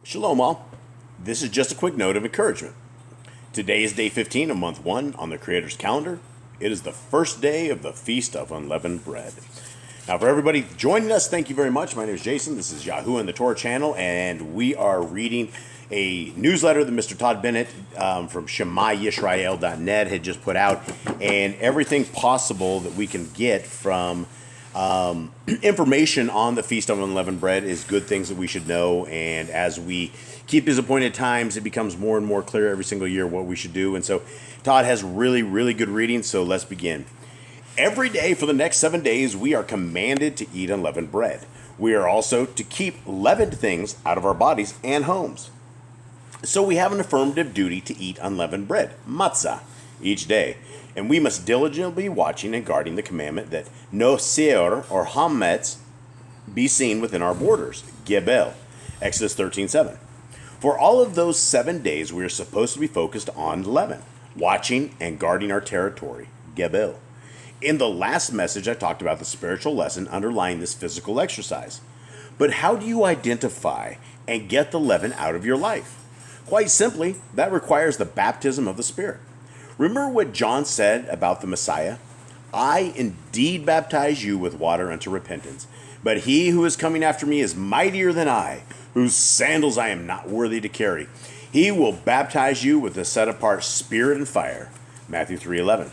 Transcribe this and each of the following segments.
Shalom all. This is just a quick note of encouragement. Today is day 15 of month 1 on the Creator's calendar. It is the first day of the Feast of Unleavened Bread. Now for everybody joining us, thank you very much. My name is Jason. This is Yahuwah and the Torah channel, and we are reading a newsletter that Mr. Todd Bennett from ShemaYisrael.net had just put out, and everything possible that we can get from information on the Feast of Unleavened Bread is good things that we should know. And as we keep these appointed times, it becomes more and more clear every single year what we should do. And so Todd has really good reading. So let's begin. Every day for the next 7 days, we are commanded to eat unleavened bread. We are also to keep leavened things out of our bodies and homes. So we have an affirmative duty to eat unleavened bread, matzah, each day. And we must diligently be watching and guarding the commandment that no seor or hametz be seen within our borders, gebel, Exodus 13:7. For all of those 7 days, we are supposed to be focused on leaven, watching and guarding our territory, gebel. In the last message, I talked about the spiritual lesson underlying this physical exercise. But how do you identify and get the leaven out of your life? Quite simply, that requires the baptism of the Spirit. Remember what John said about the Messiah? I indeed baptize you with water unto repentance, but he who is coming after me is mightier than I, whose sandals I am not worthy to carry. He will baptize you with the set-apart Spirit and fire, Matthew 3:11.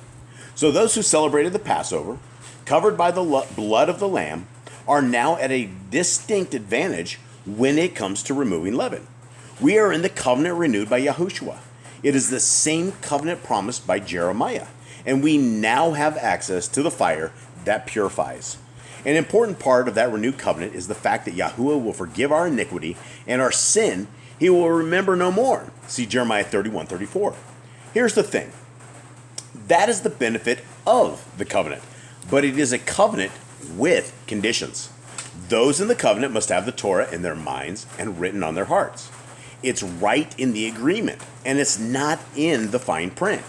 So those who celebrated the Passover, covered by the blood of the Lamb, are now at a distinct advantage when it comes to removing leaven. We are in the covenant renewed by Yahushua. It is the same covenant promised by Jeremiah, and we now have access to the fire that purifies. An important part of that renewed covenant is the fact that Yahuwah will forgive our iniquity and our sin he will remember no more. See Jeremiah 31:34. Here's the thing. That is the benefit of the covenant, but it is a covenant with conditions. Those in the covenant must have the Torah in their minds and written on their hearts. It's right in the agreement, and it's not in the fine print.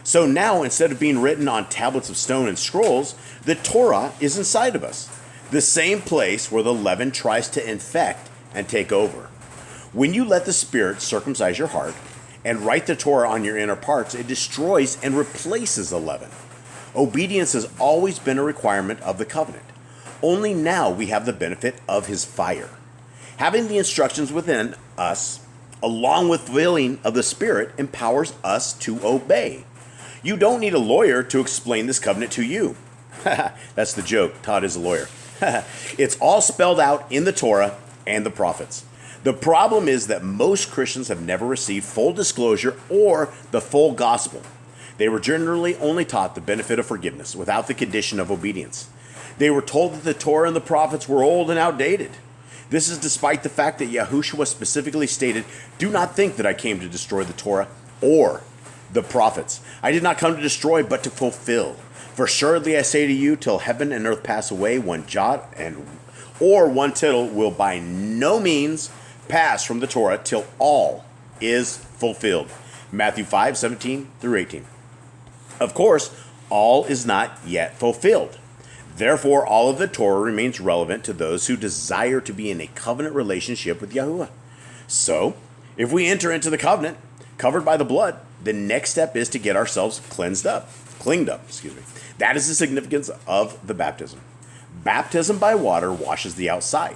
So now, instead of being written on tablets of stone and scrolls, the Torah is inside of us, the same place where the leaven tries to infect and take over. When you let the Spirit circumcise your heart and write the Torah on your inner parts, it destroys and replaces the leaven. Obedience has always been a requirement of the covenant. Only now we have the benefit of his fire. Having the instructions within us, along with filling of the Spirit, empowers us to obey. You don't need a lawyer to explain this covenant to you. That's the joke. Todd is a lawyer. It's all spelled out in the Torah and the prophets. The problem is that most Christians have never received full disclosure or the full gospel. They were generally only taught the benefit of forgiveness without the condition of obedience. They were told that the Torah and the prophets were old and outdated. This is despite the fact that Yahushua specifically stated, "Do not think that I came to destroy the Torah or the prophets. I did not come to destroy, but to fulfill. For assuredly I say to you, till heaven and earth pass away, one jot or one tittle will by no means pass from the Torah till all is fulfilled." Matthew 5:17-18. Of course, all is not yet fulfilled. Therefore, all of the Torah remains relevant to those who desire to be in a covenant relationship with Yahuwah. So, if we enter into the covenant, covered by the blood, the next step is to get ourselves cleaned up. That is the significance of the baptism. Baptism by water washes the outside.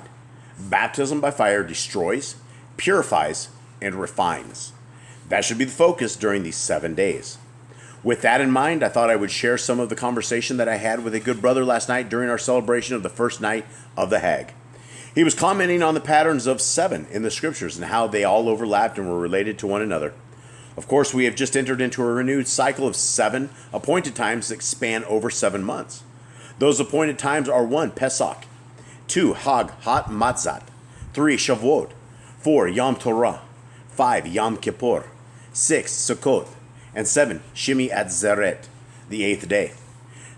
Baptism by fire destroys, purifies, and refines. That should be the focus during these 7 days. With that in mind, I thought I would share some of the conversation that I had with a good brother last night during our celebration of the first night of the Hag. He was commenting on the patterns of 7 in the scriptures and how they all overlapped and were related to one another. Of course, we have just entered into a renewed cycle of 7 appointed times that span over 7 months. Those appointed times are 1. Pesach, 2. Hag Hat Matzat, 3. Shavuot, 4. Yom Torah, 5. Yom Kippur, 6. Sukkot, and 7. Shimi Atzeret, the 8th day.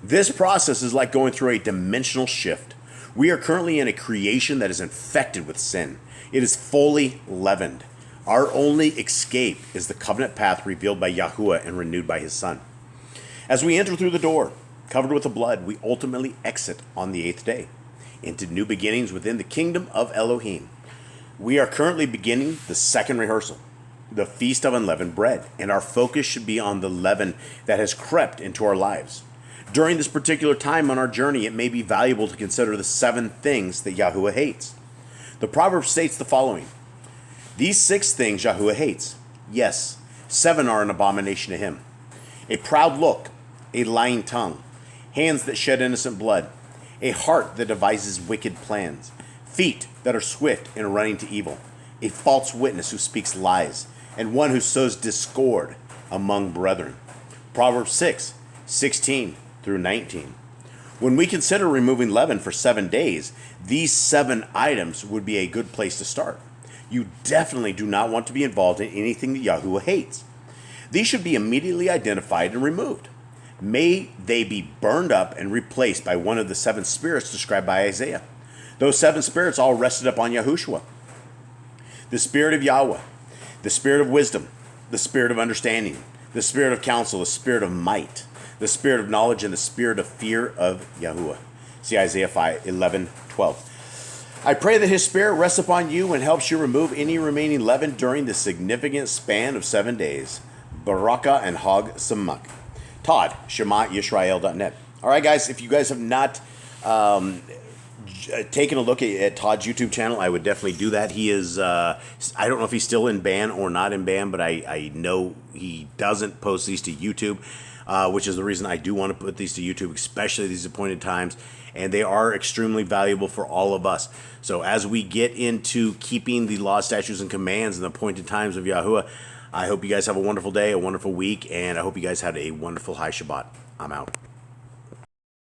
This process is like going through a dimensional shift. We are currently in a creation that is infected with sin. It is fully leavened. Our only escape is the covenant path revealed by Yahuwah and renewed by his Son. As we enter through the door, covered with the blood, we ultimately exit on the 8th day into new beginnings within the kingdom of Elohim. We are currently beginning the second rehearsal, the Feast of Unleavened Bread, and our focus should be on the leaven that has crept into our lives. During this particular time on our journey, it may be valuable to consider the 7 things that Yahuwah hates. The proverb states the following: these 6 things Yahuwah hates. Yes, 7 are an abomination to him: a proud look, a lying tongue, hands that shed innocent blood, a heart that devises wicked plans, feet that are swift in running to evil, a false witness who speaks lies, and one who sows discord among brethren. Proverbs 6:16 through 19. When we consider removing leaven for 7 days, these 7 items would be a good place to start. You definitely do not want to be involved in anything that Yahuwah hates. These should be immediately identified and removed. May they be burned up and replaced by one of the 7 spirits described by Isaiah. Those 7 spirits all rested upon Yahushua: the spirit of Yahweh, the spirit of wisdom, the spirit of understanding, the spirit of counsel, the spirit of might, the spirit of knowledge, and the spirit of fear of Yahuwah. See Isaiah 5:11-12. I pray that his spirit rests upon you and helps you remove any remaining leaven during the significant span of 7 days. Baraka and Hag Samak. Todd, ShemaYisrael.net. All right, guys, if you guys have not taken a look at Todd's YouTube channel, I would definitely do that. He is, I don't know if he's still in ban or not in ban, but I know he doesn't post these to YouTube, which is the reason I do want to put these to YouTube, especially these appointed times. And they are extremely valuable for all of us. So as we get into keeping the law, statutes, and commands and the appointed times of Yahuwah, I hope you guys have a wonderful day, a wonderful week, and I hope you guys had a wonderful high Shabbat. I'm out.